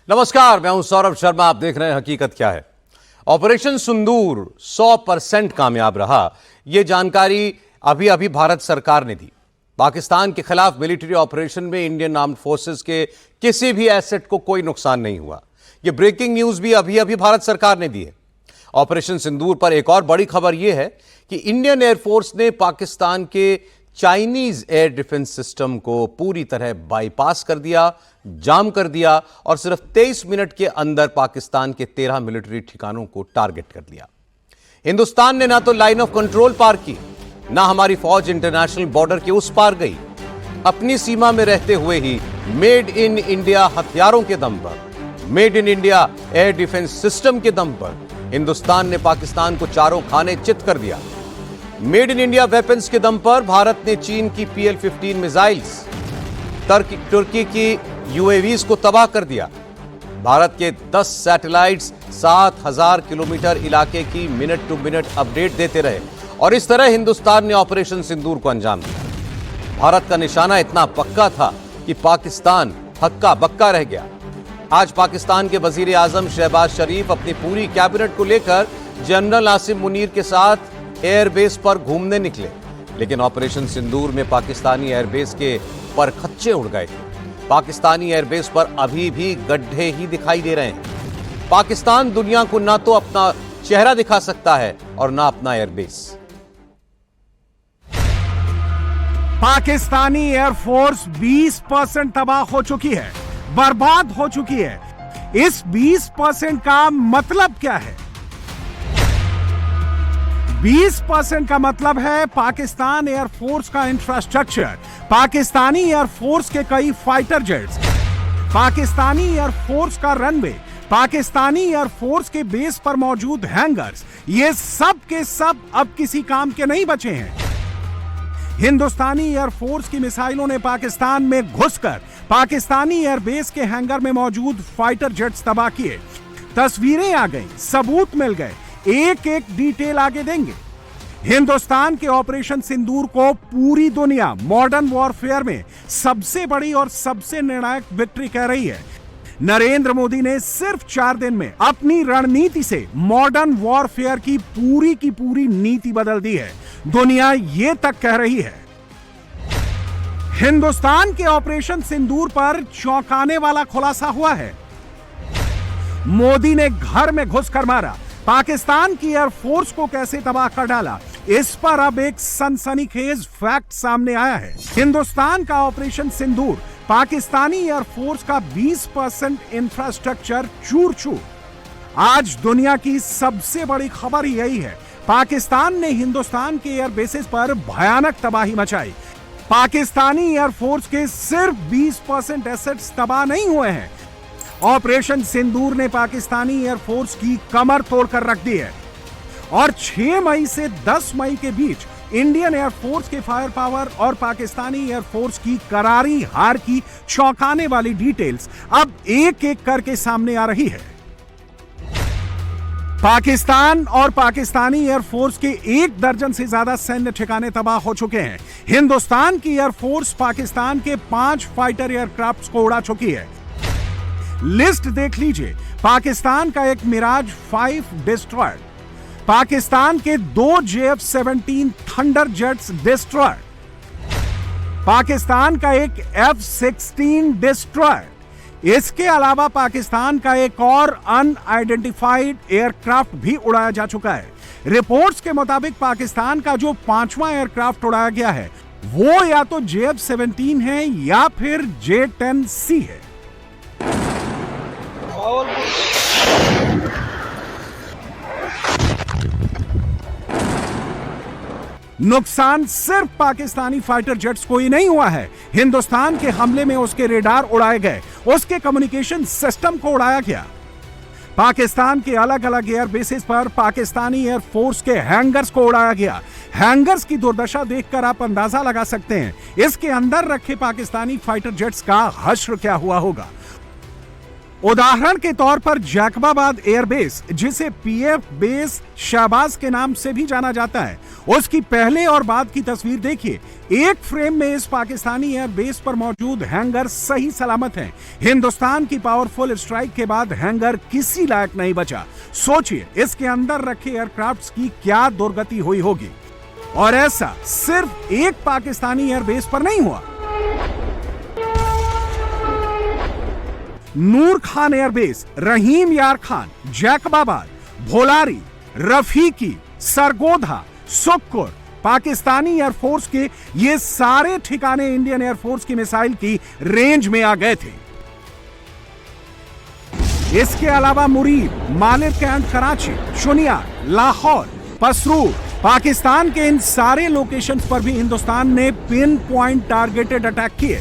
नमस्कार, मैं हूं सौरभ शर्मा। आप देख रहे हैं हकीकत क्या है। ऑपरेशन सिंदूर 100% कामयाब रहा, यह जानकारी अभी अभी भारत सरकार ने दी। पाकिस्तान के खिलाफ मिलिट्री ऑपरेशन में इंडियन आर्म्ड फोर्सेस के किसी भी एसेट को कोई नुकसान नहीं हुआ। यह ब्रेकिंग न्यूज भी अभी अभी भारत सरकार ने दी है। ऑपरेशन सिंदूर पर एक और बड़ी खबर यह है कि इंडियन एयरफोर्स ने पाकिस्तान के चाइनीज एयर डिफेंस सिस्टम को पूरी तरह बाईपास कर दिया, जाम कर दिया और सिर्फ 23 मिनट के अंदर पाकिस्तान के 13 मिलिट्री ठिकानों को टारगेट कर दिया। हिंदुस्तान ने ना तो लाइन ऑफ कंट्रोल पार की, ना हमारी फौज इंटरनेशनल बॉर्डर के उस पार गई। अपनी सीमा में रहते हुए ही मेड इन इंडिया हथियारों के दम पर, made in India air defence system के दम पर हिंदुस्तान ने पाकिस्तान को चारों खाने चित कर दिया। मेड इन इंडिया वेपन्स के दम पर भारत ने चीन की PL-15 मिसाइल्स, तुर्की की UAVs को तबाह कर दिया। भारत के 10 सैटेलाइट्स 7000 किलोमीटर इलाके की मिनट टू मिनट अपडेट देते रहे और इस तरह हिंदुस्तान ने ऑपरेशन सिंदूर को अंजाम दिया। भारत का निशाना इतना पक्का था कि पाकिस्तान हक्का बक्का रह गया। आज पाकिस्तान के वजीर आजम शहबाज शरीफ अपनी पूरी कैबिनेट को लेकर जनरल आसिम मुनीर के साथ एयरबेस पर घूमने निकले, लेकिन ऑपरेशन सिंदूर में पाकिस्तानी एयरबेस के परखच्चे उड़ गए थे। पाकिस्तानी एयरबेस पर अभी भी गड्ढे ही दिखाई दे रहे हैं। पाकिस्तान दुनिया को ना तो अपना चेहरा दिखा सकता है और ना अपना एयरबेस। पाकिस्तानी एयरफोर्स 20% तबाह हो चुकी है, बर्बाद हो चुकी है। इस 20% का मतलब क्या है? 20% का मतलब है पाकिस्तान एयरफोर्स का इंफ्रास्ट्रक्चर, पाकिस्तानी एयरफोर्स के कई फाइटर जेट्स, पाकिस्तानी एयरफोर्स का रनवे, पाकिस्तानी एयरफोर्स के बेस पर मौजूद हैंगर्स, ये सब के सब अब किसी काम के नहीं बचे हैं। हिंदुस्तानी एयरफोर्स की मिसाइलों ने पाकिस्तान में घुसकर पाकिस्तानी एयरबेस के हैंगर में मौजूद फाइटर जेट्स तबाह किए। तस्वीरें आ गई, सबूत मिल गए, एक एक डिटेल आगे देंगे। हिंदुस्तान के ऑपरेशन सिंदूर को पूरी दुनिया मॉडर्न वॉरफेयर में सबसे बड़ी और सबसे निर्णायक विक्ट्री कह रही है। नरेंद्र मोदी ने सिर्फ 4 दिन में अपनी रणनीति से मॉडर्न वॉरफेयर की पूरी नीति बदल दी है। दुनिया ये तक कह रही है। हिंदुस्तान के ऑपरेशन सिंदूर पर चौंकाने वाला खुलासा हुआ है। मोदी ने घर में घुसकर मारा, पाकिस्तान की एयरफोर्स को कैसे तबाह कर डाला, इस पर अब एक सनसनीखेज फैक्ट सामने आया है। हिंदुस्तान का ऑपरेशन सिंदूर पाकिस्तानी एयरफोर्स का 20% इंफ्रास्ट्रक्चर चूर चूर। आज दुनिया की सबसे बड़ी खबर यही है, पाकिस्तान ने हिंदुस्तान के एयरबेसेस पर भयानक तबाही मचाई। पाकिस्तानी एयरफोर्स के सिर्फ 20% एसेट्स तबाह नहीं हुए हैं, ऑपरेशन सिंदूर ने पाकिस्तानी एयरफोर्स की कमर तोड़कर रख दी है। और 6 मई से 10 मई के बीच इंडियन एयरफोर्स के फायर पावर और पाकिस्तानी एयरफोर्स की करारी हार की चौंकाने वाली डिटेल्स अब एक एक करके सामने आ रही है। पाकिस्तान और पाकिस्तानी एयरफोर्स के 1 दर्जन से ज्यादा सैन्य ठिकाने तबाह हो चुके हैं। हिंदुस्तान की एयरफोर्स पाकिस्तान के 5 फाइटर एयरक्राफ्ट को उड़ा चुकी है। लिस्ट देख लीजिए, पाकिस्तान का एक मिराज 5 डिस्ट्रॉयड, पाकिस्तान के 2 JF-17 thunder jets destroyed, Pakistan का एक F-16 डिस्ट्रॉयड। इसके अलावा पाकिस्तान का एक और अनआइडेंटिफाइड एयरक्राफ्ट भी उड़ाया जा चुका है। रिपोर्ट्स के मुताबिक पाकिस्तान का जो 5वां एयरक्राफ्ट उड़ाया गया है वो या तो JF-17 है या फिर J-10C है। नुकसान सिर्फ पाकिस्तानी फाइटर जेट्स को ही नहीं हुआ है। हिंदुस्तान के हमले में उसके रेडार उड़ाए गए, उसके कम्युनिकेशन सिस्टम को उड़ाया गया। पाकिस्तान के अलग अलग एयरबेसेस पर पाकिस्तानी एयरफोर्स के हैंगर्स को उड़ाया गया। हैंगर्स की दुर्दशा देखकर आप अंदाजा लगा सकते हैं इसके अंदर रखे पाकिस्तानी फाइटर जेट्स का हश्र क्या हुआ होगा। उदाहरण के तौर पर जैकबाबाद एयरबेस, जिसे पीएफ बेस शहबाज के नाम से भी जाना जाता है, उसकी पहले और बाद की तस्वीर देखिए। एक फ्रेम में इस पाकिस्तानी एयरबेस पर मौजूद हैंगर सही सलामत हैं। हिंदुस्तान की पावरफुल स्ट्राइक के बाद हैंगर किसी लायक नहीं बचा। सोचिए इसके अंदर रखे एयरक्राफ्ट्स की क्या दुर्गति हुई होगी। और ऐसा सिर्फ एक पाकिस्तानी एयरबेस पर नहीं हुआ। नूर खान एयरबेस, रहीम यार खान, जैकबाबाद, भोलारी, रफीकी, सरगोधा, सुक्कुर, पाकिस्तानी एयरफोर्स के ये सारे ठिकाने इंडियन एयरफोर्स की मिसाइल की रेंज में आ गए थे। इसके अलावा मुरीद, मालिर कैंट, कराची, शुनिया, लाहौर, पसरूर, पाकिस्तान के इन सारे लोकेशंस पर भी हिंदुस्तान ने पिन पॉइंट टारगेटेड अटैक किए।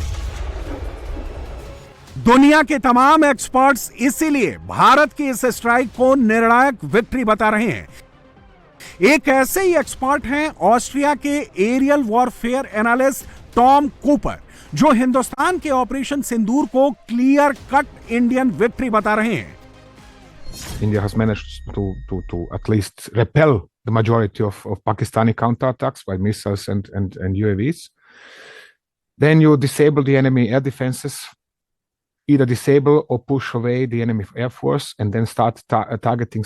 दुनिया के तमाम एक्सपर्ट्स इसीलिए भारत की इस स्ट्राइक को निर्णायक विक्ट्री बता रहे हैं। एक ऐसे ही एक्सपर्ट हैं ऑस्ट्रिया के aerial warfare analyst Tom Cooper, जो हिंदुस्तान के ऑपरेशन सिंदूर को क्लियर कट इंडियन विक्ट्री बता रहे हैं। India has managed to at least repel the majority of Pakistani counterattacks by missiles and UAVs. Then you disable the enemy air defenses, either disable or push away the enemy air force, and then start targeting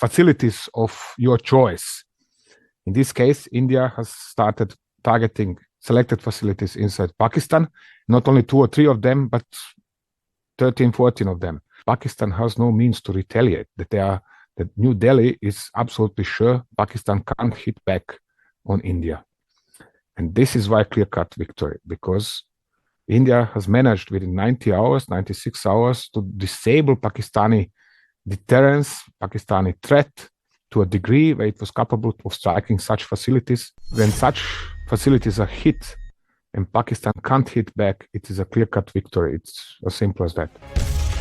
facilities of your choice. In this case, India has started targeting selected facilities inside Pakistan, not only 2 or 3 of them, but 13, 14 of them. Pakistan has no means to retaliate. That New Delhi is absolutely sure Pakistan can't hit back on India. And this is why clear-cut victory, because India has managed within 90 hours, 96 hours to disable Pakistani deterrence, Pakistani threat to a degree where it was capable of striking such facilities. When such facilities are hit and Pakistan can't hit back, it is a clear-cut victory. It's as simple as that.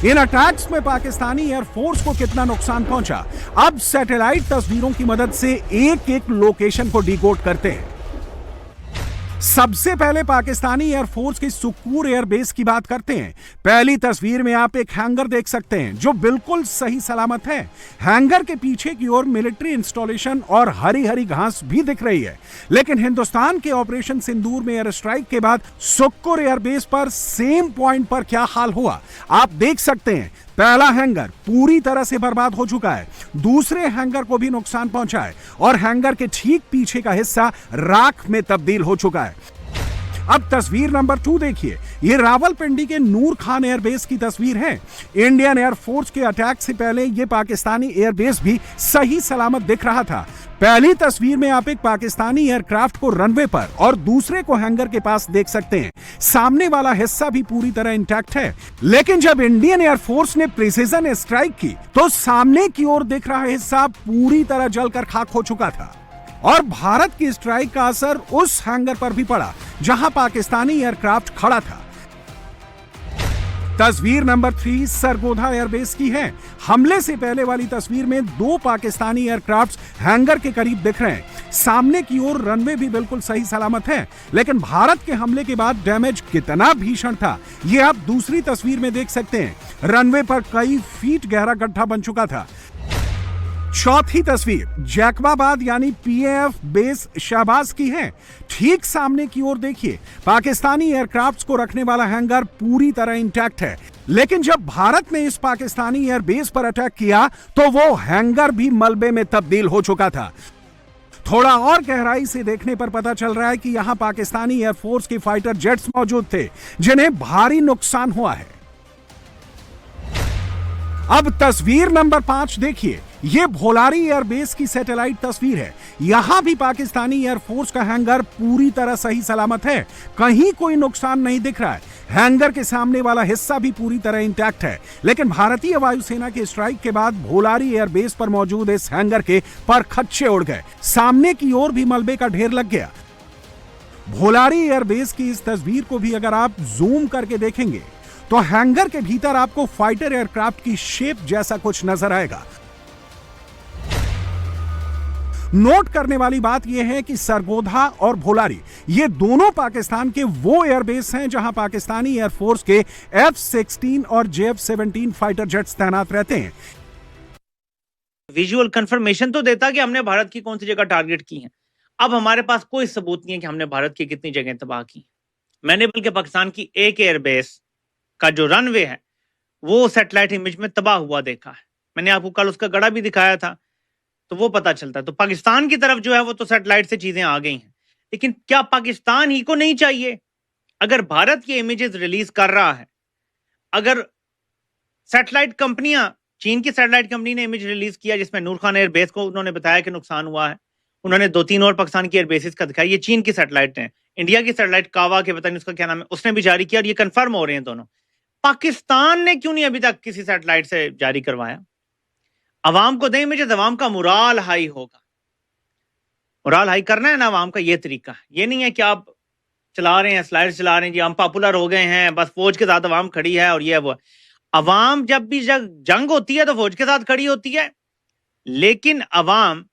In attacks में Pakistani air force को कितना नुकसान पहुंचा, अब satellite तस्वीरों की मदद से एक एक लोकेशन को डिकोड करते हैं। सबसे पहले पाकिस्तानी एयरफोर्स की सुक्कूर एयरबेस की बात करते हैं। पहली तस्वीर में आप एक हैंगर देख सकते हैं जो बिल्कुल सही सलामत है। हैंगर के पीछे की ओर मिलिट्री इंस्टॉलेशन और हरी हरी घास भी दिख रही है। लेकिन हिंदुस्तान के ऑपरेशन सिंदूर में एयर स्ट्राइक के बाद सुक्कूर एयरबेस पर सेम पॉइंट पर क्या हाल हुआ आप देख सकते हैं। पहला हैंगर पूरी तरह से बर्बाद हो चुका है, दूसरे हैंगर को भी नुकसान पहुंचा है और हैंगर के ठीक पीछे का हिस्सा राख में तब्दील हो चुका है। अब तस्वीर नंबर 2 देखिए। ये रावलपिंडी के नूर खान एयरबेस की तस्वीर है। इंडियन एयरफोर्स के अटैक से पहले ये पाकिस्तानी एयरबेस भी सही सलामत दिख रहा था। पहली तस्वीर में आप एक पाकिस्तानी एयरक्राफ्ट को रनवे पर और दूसरे को हैंगर के पास देख सकते हैं। सामने वाला हिस्सा भी पूरी तरह इंटैक्ट है। लेकिन जब इंडियन एयरफोर्स ने प्रिसीजन स्ट्राइक की तो सामने की ओर दिख रहा हिस्सा पूरी तरह जलकर खाक हो चुका था। और भारत की स्ट्राइक का असर उस हैंगर पर भी पड़ा जहां पाकिस्तानी एयरक्राफ्ट खड़ा था। तस्वीर नंबर 3 सरगोधा एयरबेस की है। हमले से पहले वाली तस्वीर में 2 पाकिस्तानी एयरक्राफ्ट हैंगर के करीब दिख रहे हैं। सामने की ओर रनवे भी बिल्कुल सही सलामत है, लेकिन भारत के हमले के बाद डैमेज कितना भीषण था ये आप दूसरी तस्वीर में देख सकते हैं। रनवे पर कई फीट गहरा गड्ढा बन चुका था। चौथी तस्वीर जैकबाबाद यानी पीएफ बेस शहबाज की है। ठीक सामने की ओर देखिए, पाकिस्तानी एयरक्राफ्ट्स को रखने वाला हैंगर पूरी तरह इंटैक्ट है। लेकिन जब भारत ने इस पाकिस्तानी एयरबेस पर अटैक किया तो वो हैंगर भी मलबे में तब्दील हो चुका था। थोड़ा और गहराई से देखने पर पता चल रहा है कि यहां पाकिस्तानी एयरफोर्स के फाइटर जेट्स मौजूद थे जिन्हें भारी नुकसान हुआ है। अब तस्वीर नंबर 5 देखिए। यह भोलारी एयरबेस की सैटेलाइट तस्वीर है। यहां भी पाकिस्तानी एयरफोर्स का हैंगर पूरी तरह सही सलामत है, कहीं कोई नुकसान नहीं दिख रहा है। हैंगर के सामने वाला हिस्सा भी पूरी तरह इंटैक्ट है। लेकिन भारतीय वायुसेना के स्ट्राइक के बाद भोलारी एयरबेस पर मौजूद इस हैंगर के परखच्चे उड़ गए, सामने की ओर भी मलबे का ढेर लग गया। भोलारी एयरबेस की इस तस्वीर को भी अगर आप जूम करके देखेंगे तो हैंगर के भीतर आपको फाइटर एयरक्राफ्ट की शेप जैसा कुछ नजर आएगा। नोट करने वाली बात यह है कि सरगोधा और भोलारी ये दोनों पाकिस्तान के वो एयरबेस हैं जहां पाकिस्तानी एयरफोर्स के F-16 और JF-17 फाइटर जेट्स तैनात रहते हैं। विजुअल कंफर्मेशन तो देता कि हमने भारत की कौन सी जगह टारगेट की है। अब हमारे पास कोई सबूत नहीं है कि हमने भारत की कितनी जगह तबाह की। मैंने बल्कि पाकिस्तान की एक एयरबेस का जो रनवे है वो सैटेलाइट इमेज में तबाह हुआ देखा है। मैंने आपको कल उसका गड़ा भी दिखाया था, तो वो पता चलता है। तो पाकिस्तान की तरफ जो है वो तो सैटेलाइट से चीजें आ गई हैं, लेकिन क्या पाकिस्तान ही को नहीं चाहिए? अगर भारत की इमेजेस रिलीज कर रहा है, अगर सैटेलाइट कंपनियां, चीन की सैटेलाइट कंपनी ने इमेज रिलीज किया जिसमें नूर खान एयरबेस को उन्होंने बताया कि नुकसान हुआ है, उन्होंने 2-3 और पाकिस्तान की एयरबेसिस का दिखाया, ये चीन की सैटेलाइट है। इंडिया की सैटेलाइट कावा के पता नहीं उसका क्या नाम है, उसने भी जारी किया और ये कंफर्म हो रहे हैं दोनों। पाकिस्तान ने क्यों नहीं अभी तक किसी सैटेलाइट से जारी करवाया? अवाम को दें इमेजेस, अवाम का मुराल हाई होगा। मुराल हाई करना है ना अवाम का, ये तरीका है। ये नहीं है कि आप चला रहे हैं, स्लाइड चला रहे हैं जी हम पॉपुलर हो गए हैं, बस फौज के साथ अवाम खड़ी है और ये वो। अवाम जब भी जंग होती है तो फौज के साथ खड़ी होती है, लेकिन अवाम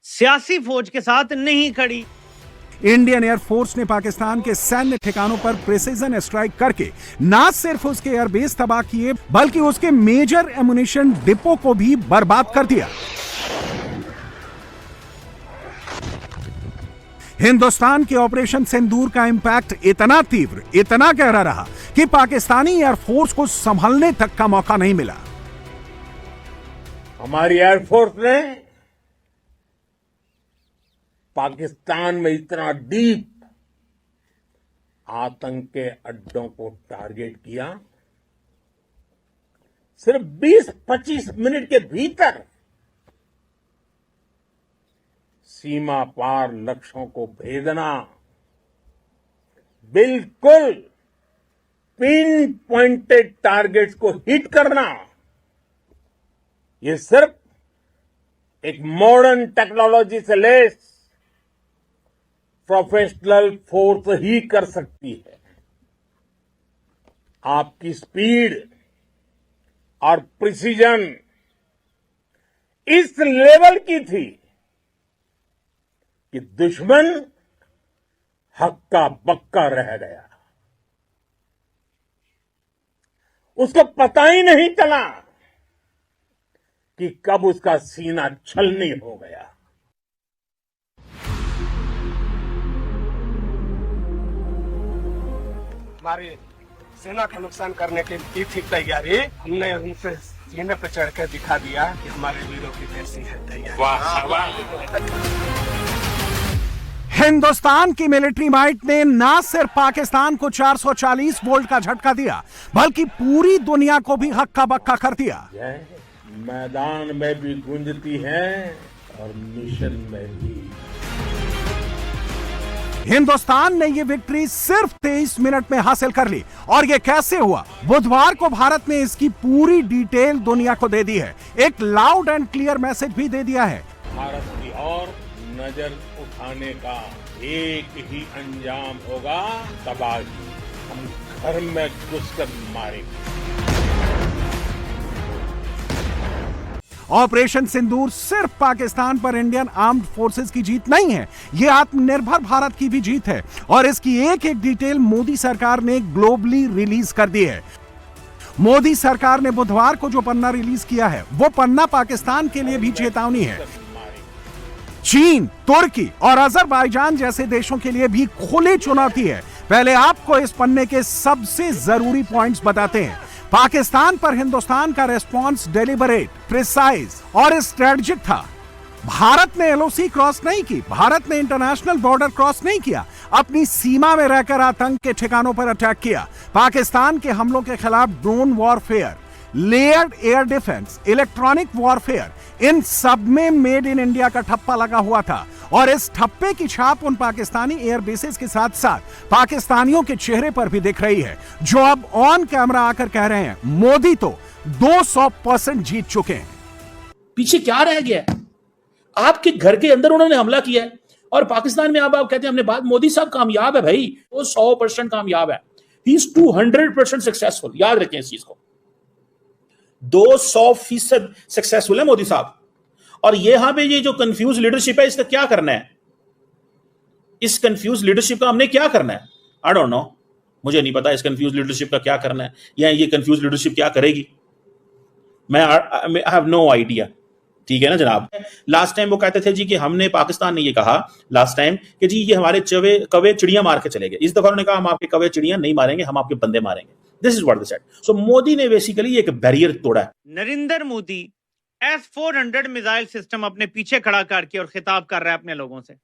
सियासी फौज के साथ नहीं खड़ी। इंडियन एयरफोर्स ने पाकिस्तान के सैन्य ठिकानों पर प्रिसीजन स्ट्राइक करके ना सिर्फ उसके एयरबेस तबाह किए बल्कि उसके मेजर एमुनिशन डिपो को भी बर्बाद कर दिया। हिंदुस्तान के ऑपरेशन सिंदूर का इंपैक्ट इतना तीव्र, इतना गहरा रहा कि पाकिस्तानी एयरफोर्स को संभलने तक का मौका नहीं मिला। हमारी एयरफोर्स ने पाकिस्तान में इतना डीप आतंक के अड्डों को टारगेट किया, सिर्फ 20-25 मिनट के भीतर सीमा पार लक्ष्यों को भेदना, बिल्कुल पिन पॉइंटेड टारगेट्स को हिट करना, ये सिर्फ एक मॉडर्न टेक्नोलॉजी से लैस प्रोफेशनल फोर्स ही कर सकती है। आपकी स्पीड और प्रिसीजन इस लेवल की थी कि दुश्मन हक्का बक्का रह गया। उसको पता ही नहीं चला कि कब उसका सीना छलनी हो गया। हमारी सेना का नुकसान करने की की थी तैयारी, हमने उनसे सीने पर चढ़कर दिखा दिया कि हमारे वीरों की कैसी है तैयारी। वाह वाह। हिंदुस्तान की मिलिट्री माइट ने ना सिर्फ पाकिस्तान को 440 वोल्ट का झटका दिया बल्कि पूरी दुनिया को भी हक्का बक्का कर दिया। मैदान में भी गूंजती है और मिशन में भी। हिंदुस्तान ने यह विक्ट्री सिर्फ 23 मिनट में हासिल कर ली। और यह कैसे हुआ? बुधवार को भारत ने इसकी पूरी डिटेल दुनिया को दे दी है, एक लाउड एंड क्लियर मैसेज भी दे दिया है। भारत की ओर नजर उठाने का एक ही अंजाम होगा, तबाही। हम घर में घुसकर मारेंगे। ऑपरेशन सिंदूर सिर्फ पाकिस्तान पर इंडियन आर्म्ड फोर्सेस की जीत नहीं है, यह आत्मनिर्भर भारत की भी जीत है। और इसकी एक एक डिटेल मोदी सरकार ने ग्लोबली रिलीज कर दी है। मोदी सरकार ने बुधवार को जो पन्ना रिलीज किया है वो पन्ना पाकिस्तान के लिए भी चेतावनी है। चीन, तुर्की और अजरबैजान जैसे देशों के लिए भी खुली चुनौती है। पहले आपको इस पन्ने के सबसे जरूरी पॉइंट्स बताते हैं। पाकिस्तान पर हिंदुस्तान का रेस्पॉन्स डेलिबरेट, प्रिसाइज और स्ट्रेटेजिक था। भारत ने एलओसी क्रॉस नहीं की, भारत ने इंटरनेशनल बॉर्डर क्रॉस नहीं किया, अपनी सीमा में रहकर आतंक के ठिकानों पर अटैक किया। पाकिस्तान के हमलों के खिलाफ drone warfare, layered air defence, electronic warfare, इन सब में मेड इन इंडिया का ठप्पा लगा हुआ था। और इस ठप्पे की छाप उन पाकिस्तानी एयरबेसेस के साथ साथ पाकिस्तानियों के चेहरे पर भी दिख रही है, जो अब ऑन कैमरा आकर कह रहे हैं मोदी तो 200% जीत चुके हैं। पीछे क्या रह गया? आपके घर के अंदर उन्होंने हमला किया है और पाकिस्तान में अब आप कहते हैं हमने बात। मोदी साहब कामयाब है भाई, वो 100% कामयाब है। He is 200% successful. याद रखें इस चीज को, 200% सक्सेसफुल है मोदी साहब। और यहां पे ये जो कंफ्यूज लीडरशिप है, इसका क्या करना है? इस कंफ्यूज लीडरशिप का हमने क्या करना है? आई डोंट नो, मुझे नहीं पता इस कंफ्यूज लीडरशिप का क्या करना है, या ये कंफ्यूज लीडरशिप क्या करेगी। I have no idea. ठीक है ना जनाब। लास्ट टाइम वो कहते थे जी कि हमने, पाकिस्तान ने ये कहा लास्ट टाइम कि जी ये हमारे कवे चिड़िया मार के चले गए। इस दफा उन्होंने कहा हम आपके कवे चिड़िया नहीं मारेंगे, हम आपके बंदे मारेंगे। This is what they said. So Modi ने बेसिकली एक बैरियर तोड़ा है। Narendra Modi S-400 missile system अपने पीछे खड़ा करके और खिताब कर रहा है अपने लोगों से,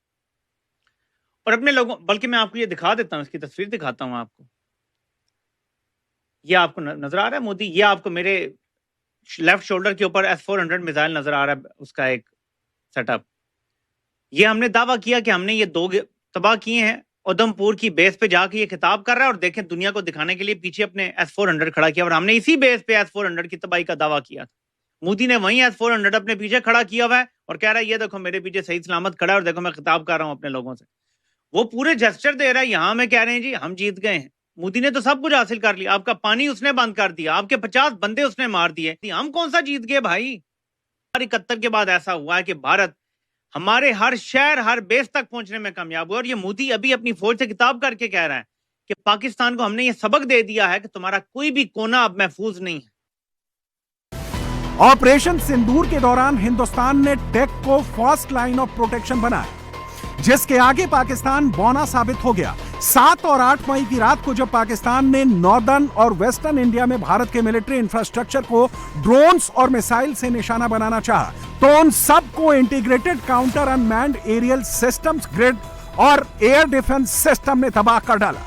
और अपने लोगों, बल्कि मैं आपको ये दिखा देता हूं, इसकी तस्वीर दिखाता हूं आपको। ये आपको नजर आ रहा है मोदी, ये आपको मेरे लेफ्ट शोल्डर के ऊपर S-400 मिसाइल नजर आ रहा है, उसका एक सेटअप। ये हमने दावा किया कि हमने ये 2 तबाह किए हैं। उधमपुर की बेस पे जाके ये खिताब कर रहा है, और देखें दुनिया को दिखाने के लिए पीछे अपने S-400 खड़ा किया, और हमने इसी बेस पे S-400 की तबाही का दावा किया था। मोदी ने वही S-400 अपने पीछे खड़ा किया हुआ है और कह रहा है ये देखो मेरे पीछे सही सलामत खड़ा है, और देखो मैं खिताब कर रहा हूं अपने लोगों से। वो पूरे जेस्चर दे रहा है। यहां में कह रहे हैं जी हम जीत गए हैं। मोदी ने तो सब कुछ हासिल कर लिया, आपका पानी उसने बंद कर दिया, आपके 50 बंदे उसने मार दिए, हम कौन सा जीत गए भाई। 71 के बाद ऐसा हुआ है कि भारत हमारे हर शहर, हर बेस तक पहुंचने में कामयाब हुआ, और ये मोदी अभी अपनी फौज से किताब करके कह रहा है कि पाकिस्तान को हमने ये सबक दे दिया है कि तुम्हारा कोई भी कोना अब महफूज नहीं है। ऑपरेशन सिंदूर के दौरान हिंदुस्तान ने टेक को फर्स्ट लाइन ऑफ प्रोटेक्शन बनाया, जिसके आगे पाकिस्तान बौना साबित हो गया। 7 और 8 मई की रात को जब पाकिस्तान ने नॉर्दर्न और वेस्टर्न इंडिया में भारत के मिलिट्री इंफ्रास्ट्रक्चर को ड्रोन्स और मिसाइल से निशाना बनाना चाहा, तो उन सबको integrated counter unmanned aerial systems grid और एयर डिफेंस सिस्टम ने तबाह कर डाला।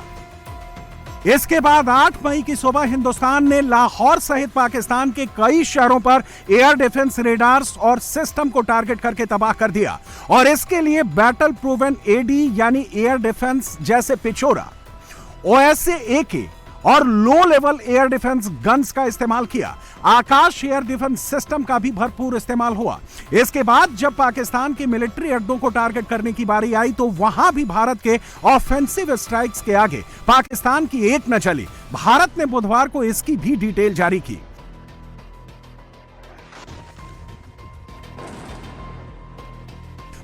इसके बाद 8 मई की सुबह हिंदुस्तान ने लाहौर सहित पाकिस्तान के कई शहरों पर एयर डिफेंस रेडार्स और सिस्टम को टारगेट करके तबाह कर दिया, और इसके लिए बैटल प्रूवन एडी यानी एयर डिफेंस जैसे पिछोरा, ओएसए एके और low level air defence guns का इस्तेमाल किया। आकाश एयर डिफेंस सिस्टम का भी भरपूर इस्तेमाल हुआ। इसके बाद जब पाकिस्तान के मिलिट्री अड्डों को टारगेट करने की बारी आई, तो वहां भी भारत के ऑफेंसिव स्ट्राइक्स के आगे पाकिस्तान की एक न चली। भारत ने बुधवार को इसकी भी डिटेल जारी की।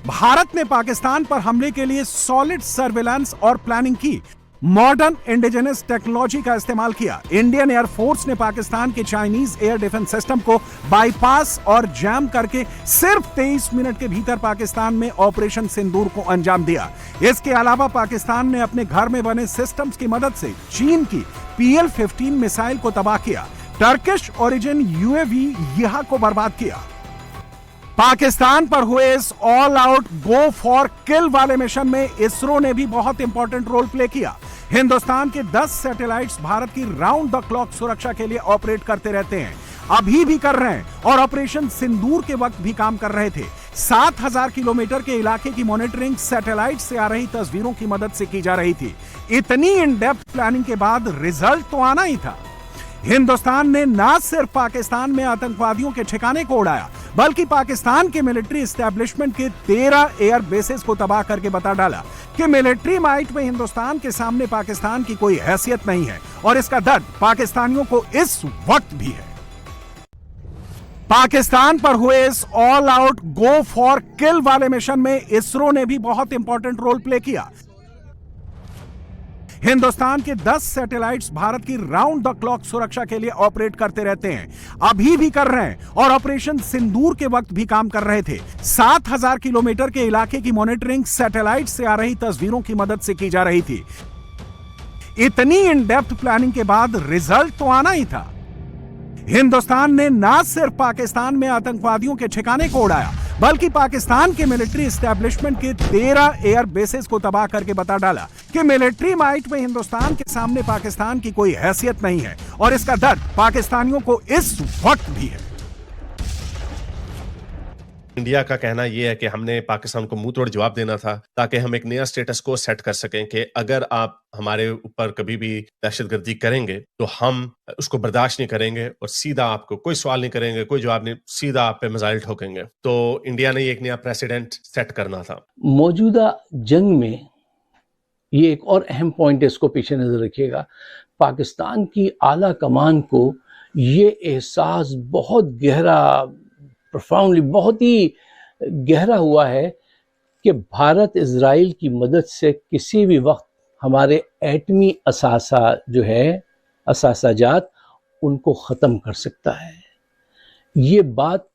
भारत ने पाकिस्तान पर हमले के लिए सॉलिड सर्विलांस और प्लानिंग की, मॉडर्न इंडिजिनस टेक्नोलॉजी का इस्तेमाल किया। इंडियन एयरफोर्स ने पाकिस्तान के चाइनीज एयर डिफेंस सिस्टम को बाईपास और जैम करके सिर्फ 23 मिनट के भीतर पाकिस्तान में ऑपरेशन सिंदूर को अंजाम दिया। इसके अलावा पाकिस्तान ने अपने घर में बने सिस्टम्स की मदद से चीन की PL-15 मिसाइल को तबाह किया। टर्किश ओरिजिन UAV यह को बर्बाद किया। पाकिस्तान पर हुए इस ऑल आउट गो फॉर किल वाले मिशन में इसरो ने भी बहुत इंपॉर्टेंट रोल प्ले किया। हिंदुस्तान के 10 सैटेलाइट्स भारत की राउंड द क्लॉक सुरक्षा के लिए ऑपरेट करते रहते हैं, अभी भी कर रहे हैं, और ऑपरेशन सिंदूर के वक्त भी काम कर रहे थे। 7000 किलोमीटर के इलाके की मॉनिटरिंग सैटेलाइट से आ रही तस्वीरों की मदद से की जा रही थी। इतनी इन डेप्थ प्लानिंग के बाद रिजल्ट तो आना ही था। हिंदुस्तान ने न सिर्फ पाकिस्तान में आतंकवादियों के ठिकाने को उड़ाया, बल्कि पाकिस्तान के मिलिट्री एस्टेब्लिशमेंट के 13 एयर बेसेस को तबाह करके बता डाला कि मिलिट्री माइट में हिंदुस्तान के सामने पाकिस्तान की कोई हैसियत नहीं है, और इसका दर्द पाकिस्तानियों को इस वक्त भी है। पाकिस्तान पर हुए इस ऑल आउट गो फॉर किल वाले मिशन में इसरो ने भी बहुत इंपॉर्टेंट रोल प्ले किया। हिंदुस्तान के 10 सैटेलाइट्स भारत की राउंड द क्लॉक सुरक्षा के लिए ऑपरेट करते रहते हैं, अभी भी कर रहे हैं, और ऑपरेशन सिंदूर के वक्त भी काम कर रहे थे। 7000 किलोमीटर के इलाके की मॉनिटरिंग सैटेलाइट से आ रही तस्वीरों की मदद से की जा रही थी। इतनी इन डेप्थ प्लानिंग के बाद रिजल्ट तो आना ही था। हिंदुस्तान ने न सिर्फ पाकिस्तान में आतंकवादियों के ठिकाने को उड़ाया, बल्कि पाकिस्तान के मिलिट्री एस्टेब्लिशमेंट के 13 एयर बेसेस को तबाह करके बता डाला कि मिलिट्री माइट में हिंदुस्तान के सामने पाकिस्तान की कोई हैसियत नहीं है, और इसका दर्द पाकिस्तानियों को इस वक्त भी है। इंडिया का कहना यह है कि हमने पाकिस्तान को मुंह तोड़ जवाब देना था, ताकि हम एक नया स्टेटस को सेट कर सकें कि अगर आप हमारे ऊपर कभी भी दहशतगर्दी करेंगे तो हम उसको बर्दाश्त नहीं करेंगे, और सीधा आपको कोई सवाल नहीं करेंगे, कोई जवाब नहीं, सीधा आप पे मिसाइल ठोकेंगे। तो इंडिया ने एक नया प्रेसिडेंट सेट करना था। मौजूदा जंग में ये एक और अहम पॉइंट है, इसको पीछे नजर रखिएगा। पाकिस्तान की आला कमान को ये एहसास बहुत गहरा, प्रोफाउंडली, बहुत ही गहरा हुआ है कि भारत इजराइल की मदद से किसी भी वक्त हमारे एटमी असासा जो है, असासाजात, उनको ख़त्म कर सकता है। ये बात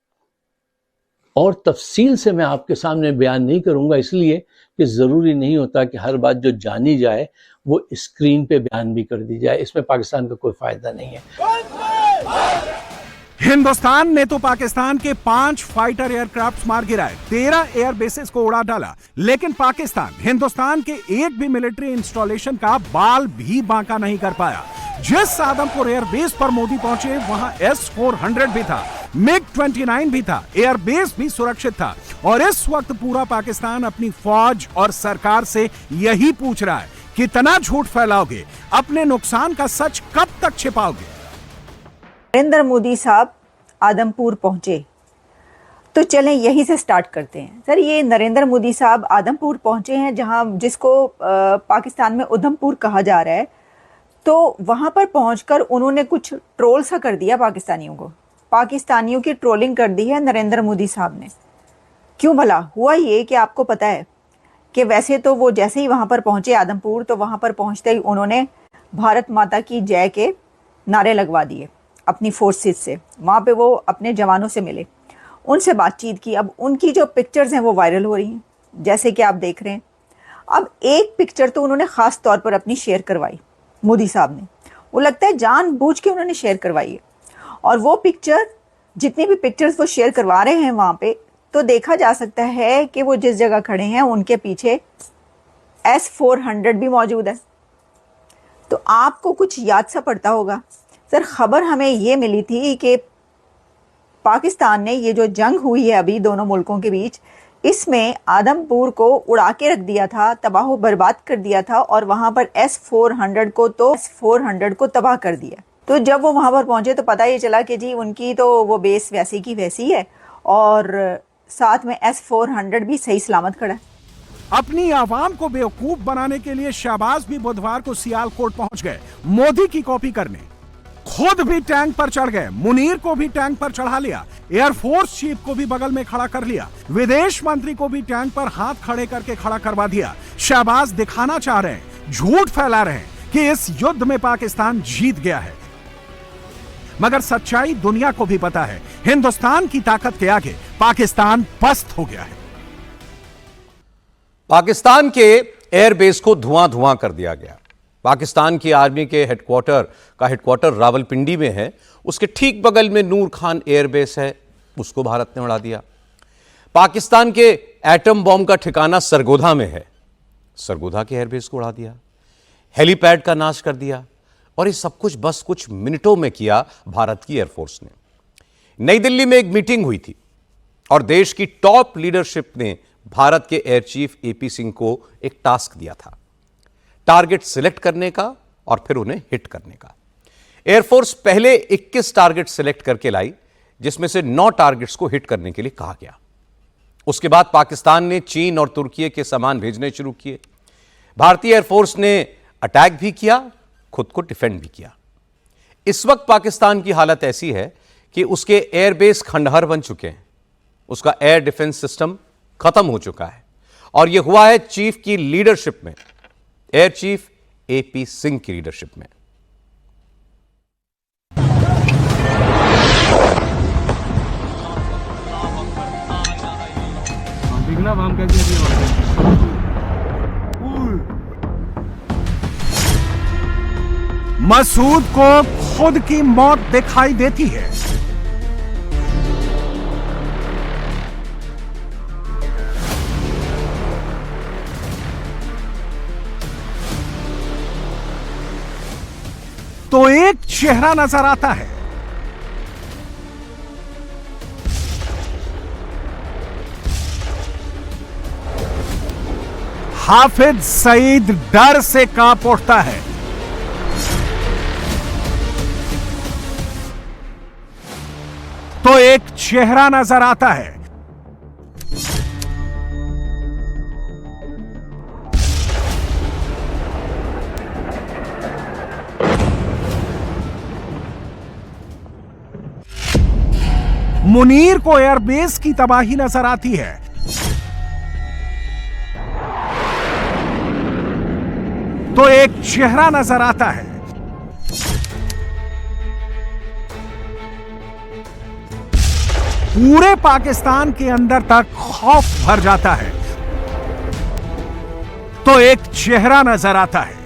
और तफसील से मैं आपके सामने बयान नहीं करूंगा, इसलिए कि ज़रूरी नहीं होता कि हर बात जो जानी जाए वो स्क्रीन पे बयान भी कर दी जाए। इसमें पाकिस्तान का कोई फ़ायदा नहीं है। हिंदुस्तान ने तो पाकिस्तान के 5 फाइटर एयरक्राफ्ट मार गिराए, 13 एयर बेसेस को उड़ा डाला, लेकिन पाकिस्तान हिंदुस्तान के एक भी मिलिट्री इंस्टॉलेशन का बाल भी बांका नहीं कर पाया। जिस आदमपुर एयरबेस पर मोदी पहुंचे वहां S-400 भी था, MiG-29 भी था, एयरबेस भी सुरक्षित था। और इस वक्त पूरा पाकिस्तान अपनी फौज और सरकार से यही पूछ रहा है, कितना झूठ फैलाओगे, अपने नुकसान का सच कब तक छिपाओगे। नरेंद्र मोदी साहब आदमपुर पहुंचे, तो चलें यहीं से स्टार्ट करते हैं। सर, ये नरेंद्र मोदी साहब आदमपुर पहुंचे हैं, जहां जिसको पाकिस्तान में उधमपुर कहा जा रहा है, तो वहां पर पहुंचकर उन्होंने कुछ ट्रोल सा कर दिया पाकिस्तानियों को। पाकिस्तानियों की ट्रोलिंग कर दी है नरेंद्र मोदी साहब ने। क्यों भला? हुआ ये कि आपको पता है कि वैसे तो वो जैसे ही वहां पर पहुंचे आदमपुर, तो वहां पर पहुंचते ही उन्होंने भारत माता की जय के नारे लगवा दिए अपनी फोर्सेस से। वहाँ पे वो अपने जवानों से मिले, उनसे बातचीत की। अब उनकी जो पिक्चर्स हैं वो वायरल हो रही हैं, जैसे कि आप देख रहे हैं। अब एक पिक्चर तो उन्होंने ख़ास तौर पर अपनी शेयर करवाई मोदी साहब ने, वो लगता है जानबूझ के उन्होंने शेयर करवाई है। और वो पिक्चर, जितनी भी पिक्चर्स वो शेयर करवा रहे हैं वहाँ पे, तो देखा जा सकता है कि वो जिस जगह खड़े हैं उनके पीछे S-400 भी मौजूद है। तो आपको कुछ याद सा पड़ता होगा सर, खबर हमें ये मिली थी कि पाकिस्तान ने ये जो जंग हुई है अभी दोनों मुल्कों के बीच, इसमें आदमपुर को उड़ा के रख दिया था, तबाह बर्बाद कर दिया था, और वहां पर S-400 को तबाह कर दिया। तो जब वो वहां पर पहुंचे तो पता ये चला कि जी उनकी तो वो बेस वैसी की वैसी है, और साथ में S-400 भी सही सलामत खड़ा है। अपनी आवाम को बेवकूफ बनाने के लिए शहबाज भी बुधवार को सियालकोट पहुंच गए मोदी की कॉपी करने। खुद भी टैंक पर चढ़ गए, मुनीर को भी टैंक पर चढ़ा लिया, एयरफोर्स चीफ को भी बगल में खड़ा कर लिया, विदेश मंत्री को भी टैंक पर हाथ खड़े करके खड़ा करवा दिया। शहबाज दिखाना चाह रहे हैं, झूठ फैला रहे हैं कि इस युद्ध में पाकिस्तान जीत गया है, मगर सच्चाई दुनिया को भी पता है, हिंदुस्तान की ताकत के आगे पाकिस्तान पस्त हो गया है। पाकिस्तान के एयरबेस को धुआं धुआं कर दिया गया। पाकिस्तान की आर्मी के हेडक्वार्टर रावलपिंडी में है, उसके ठीक बगल में नूर खान एयरबेस है, उसको भारत ने उड़ा दिया। पाकिस्तान के एटम बॉम्ब का ठिकाना सरगोधा में है, सरगोधा के एयरबेस को उड़ा दिया। हेलीपैड का नाश कर दिया, और ये सब कुछ बस कुछ मिनटों में किया भारत की एयरफोर्स ने। नई दिल्ली में एक मीटिंग हुई थी और देश की टॉप लीडरशिप ने भारत के एयर चीफ एपी सिंह को एक टास्क दिया था, टारगेट सिलेक्ट करने का और फिर उन्हें हिट करने का। एयरफोर्स पहले 21 टारगेट सिलेक्ट करके लाई, जिसमें से 9 टारगेट्स को हिट करने के लिए कहा गया। उसके बाद पाकिस्तान ने चीन और तुर्की के सामान भेजने शुरू किए। भारतीय एयरफोर्स ने अटैक भी किया, खुद को डिफेंड भी किया। इस वक्त पाकिस्तान की हालत ऐसी है कि उसके एयरबेस खंडहर बन चुके हैं, उसका एयर डिफेंस सिस्टम खत्म हो चुका है, और यह हुआ है चीफ की लीडरशिप में, एयर चीफ एपी सिंह की लीडरशिप में। मसूद को खुद की मौत दिखाई देती है। तो एक चेहरा नजर आता है, हाफिज सईद डर से कांप उठता है। तो एक चेहरा नजर आता है, मुनीर को एयरबेस की तबाही नजर आती है। तो एक चेहरा नजर आता है। पूरे पाकिस्तान के अंदर तक खौफ भर जाता है। तो एक चेहरा नजर आता है।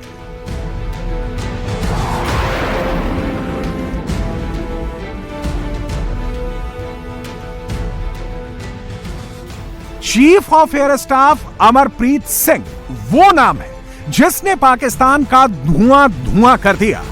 Chief of air staff Amarpreet Singh वो नाम है जिसने पाकिस्तान का धुआं धुआं कर दिया।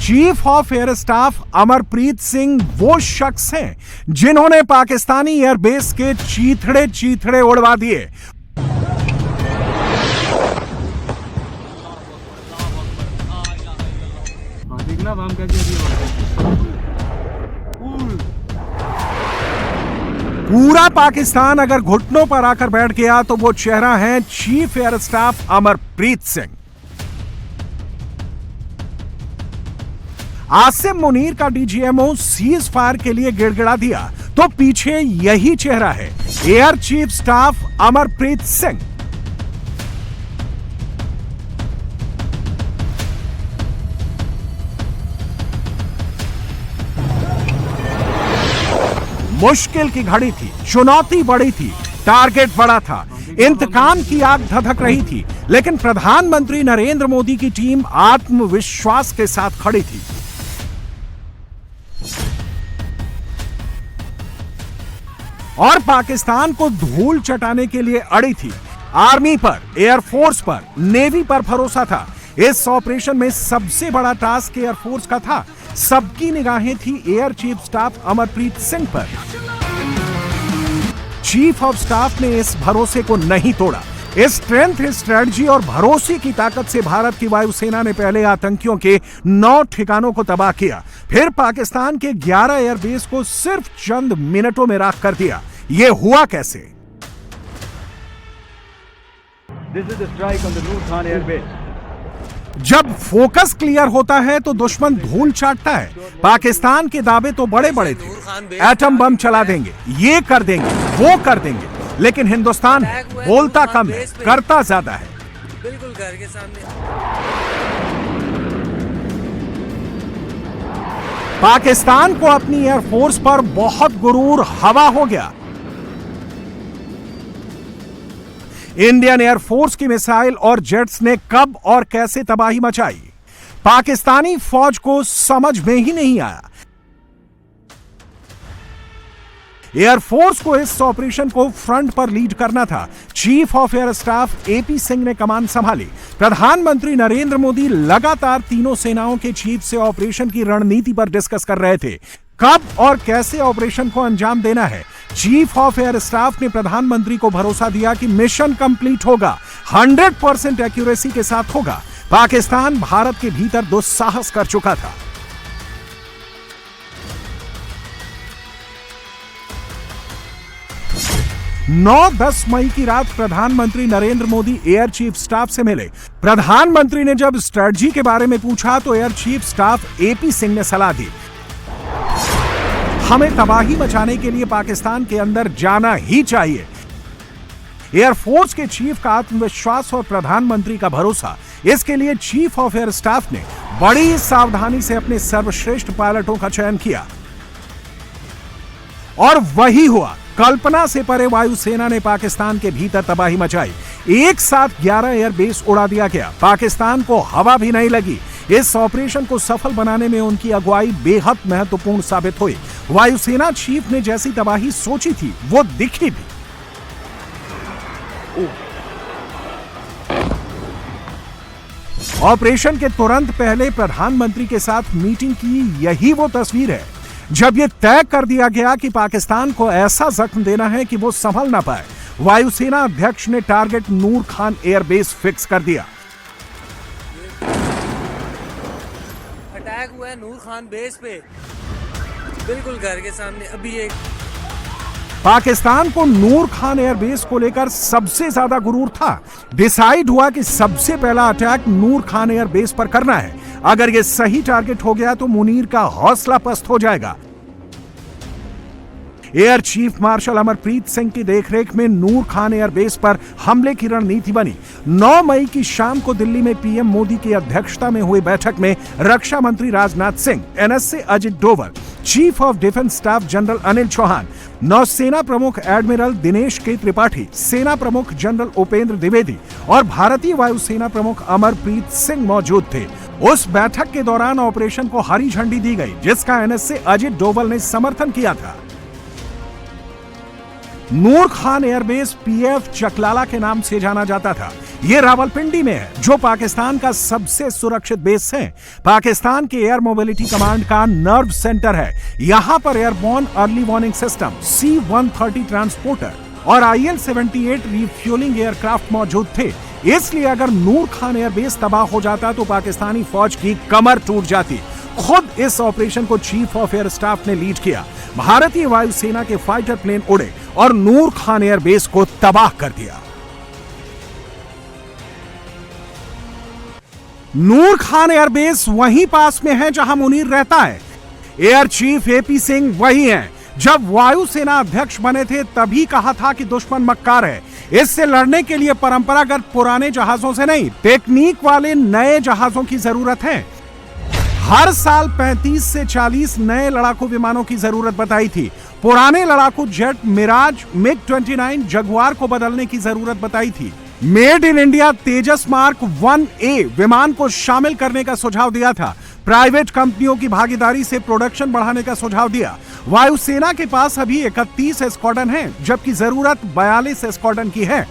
Chief of air staff Amarpreet Singh वो शख्स हैं जिन्होंने पाकिस्तानी एयरबेस के चीथड़े चीथड़े उड़वा दिए। पूरा पाकिस्तान अगर घुटनों पर आकर बैठ गया तो वो चेहरा है chief air staff Amarpreet Singh. Asim Munir का डीजीएमओ सीज फायर के लिए गिड़गिड़ा दिया तो पीछे यही चेहरा है air chief staff Amarpreet Singh. मुश्किल की घड़ी थी, चुनौती बड़ी थी, टारगेट बड़ा था, इंतकाम की आग धधक रही थी, लेकिन प्रधानमंत्री नरेंद्र मोदी की टीम आत्मविश्वास के साथ खड़ी थी। और पाकिस्तान को धूल चटाने के लिए अड़ी थी। आर्मी पर, एयरफोर्स पर, नेवी पर भरोसा था। इस ऑपरेशन में सबसे बड़ा टास्क एयरफोर्स का था। सबकी निगाहें थी air chief staff Amarpreet Singh पर। चीफ ऑफ स्टाफ ने इस भरोसे को नहीं तोड़ा। इस स्ट्रेंथ, स्ट्रेटजी और भरोसे की ताकत से भारत की वायुसेना ने पहले आतंकियों के 9 ठिकानों को तबाह किया, फिर पाकिस्तान के 11 एयरबेस को सिर्फ चंद मिनटों में राख कर दिया। यह हुआ कैसे? This is the strike on the Noor Khan airbase. जब फोकस क्लियर होता है तो दुश्मन धूल चाटता है। पाकिस्तान के दावे तो बड़े बड़े थे, एटम बम चला देंगे, ये कर देंगे, वो कर देंगे, लेकिन हिंदुस्तान बोलता कम है, करता ज्यादा है। बिल्कुल घर के सामने। पाकिस्तान को अपनी एयरफोर्स पर बहुत गुरूर हवा हो गया। इंडियन एयरफोर्स की मिसाइल और जेट्स ने कब और कैसे तबाही मचाई, पाकिस्तानी फौज को समझ में ही नहीं आया। एयरफोर्स को इस ऑपरेशन को फ्रंट पर लीड करना था। Chief of air staff AP Singh ने कमान संभाली। प्रधानमंत्री नरेंद्र मोदी लगातार तीनों सेनाओं के चीफ से ऑपरेशन की रणनीति पर डिस्कस कर रहे थे, कब और कैसे ऑपरेशन को अंजाम देना है। चीफ ऑफ एयर स्टाफ ने प्रधानमंत्री को भरोसा दिया कि मिशन कंप्लीट होगा, 100% एक्यूरेसी के साथ होगा। पाकिस्तान भारत के भीतर दुस्साहस कर चुका था। नौ 10 मई की रात प्रधानमंत्री Narendra Modi air chief staff से मिले। प्रधानमंत्री ने जब स्ट्रेटजी के बारे में पूछा तो air chief staff AP Singh ने सलाह दी, हमें तबाही मचाने के लिए पाकिस्तान के अंदर जाना ही चाहिए। एयरफोर्स के चीफ का आत्मविश्वास और प्रधानमंत्री का भरोसा, इसके लिए चीफ ऑफ एयर स्टाफ ने बड़ी सावधानी से अपने सर्वश्रेष्ठ पायलटों का चयन किया और वही हुआ। कल्पना से परे वायुसेना ने पाकिस्तान के भीतर तबाही मचाई। एक साथ 11 एयरबेस उड़ा दिया गया। पाकिस्तान को हवा भी नहीं लगी। इस ऑपरेशन को सफल बनाने में उनकी अगुवाई बेहद महत्वपूर्ण साबित हुई। वायुसेना चीफ ने जैसी तबाही सोची थी वो दिखी भी। ऑपरेशन के तुरंत पहले प्रधानमंत्री के साथ मीटिंग की यही वो तस्वीर है जब यह तय कर दिया गया कि पाकिस्तान को ऐसा जख्म देना है कि वो संभल ना पाए। वायुसेना अध्यक्ष ने टारगेट नूर खान एयरबेस फिक्स कर दिया। अटैक हुआ है नूर खान बेस पे, बिल्कुल घर के सामने। अभी एक पाकिस्तान को नूर खान एयरबेस को लेकर सबसे ज्यादा गुरूर था। डिसाइड हुआ कि सबसे पहला अटैक नूर खान एयरबेस पर करना है। अगर यह सही टारगेट हो गया तो मुनीर का हौसला पस्त हो जाएगा। Air chief marshal Amarpreet Singh की देखरेख में नूर खान एयरबेस पर हमले की रणनीति बनी। 9 मई की शाम को दिल्ली में पीएम मोदी की अध्यक्षता में हुई बैठक में रक्षा मंत्री Rajnath Singh, NSA Ajit Doval, chief of defence staff general Anil Chauhan, नौसेना प्रमुख एडमिरल दिनेश के त्रिपाठी, सेना प्रमुख जनरल उपेंद्र द्विवेदी और भारतीय वायुसेना प्रमुख अमरप्रीत सिंह मौजूद थे। उस बैठक के दौरान ऑपरेशन को हरी झंडी दी गई, जिसका एनएसए अजित डोवल ने समर्थन किया था। नूर खान एयरबेस पीएफ चकलाला के नाम से जाना जाता था। यह रावलपिंडी में है, जो पाकिस्तान का सबसे सुरक्षित बेस है। पाकिस्तान के एयर मोबिलिटी कमांड का नर्व सेंटर है। यहां पर airborne early warning system, C-130 transporter और IL-78 रिफ्यूलिंग एयरक्राफ्ट मौजूद थे। इसलिए अगर नूर खान एयरबेस तबाह हो जाता तो पाकिस्तानी फौज की कमर टूट जाती। खुद इस ऑपरेशन को चीफ ऑफ एयर स्टाफ ने लीड किया। भारतीय वायुसेना के फाइटर प्लेन उड़े और नूर खान एयरबेस को तबाह कर दिया। नूर खान एयरबेस वहीं पास में है जहां मुनीर रहता है। एयर चीफ AP सिंह वही हैं। जब वायुसेना अध्यक्ष बने थे तभी कहा था कि दुश्मन मक्कार है, इससे लड़ने के लिए परंपरागत पुराने जहाजों से नहीं, टेक्निक वाले नए जहाजों की जरूरत है। हर साल 35 से 40 नए लड़ाकू विमानों की जरूरत बताई थी। पुराने लड़ाकू जेट मिराज, MiG-29, जगुआर को बदलने की जरूरत बताई थी। Made in India Tejas mark 1A विमान को शामिल करने का सुझाव दिया था। प्राइवेट कंपनियों की भागीदारी से प्रोडक्शन बढ़ाने का सुझाव दिया। वायुसेना के पास अभी 31 एस्क्वाड्रन हैं, जबकि जरूरत 42 एस्क्वाड्रन की है।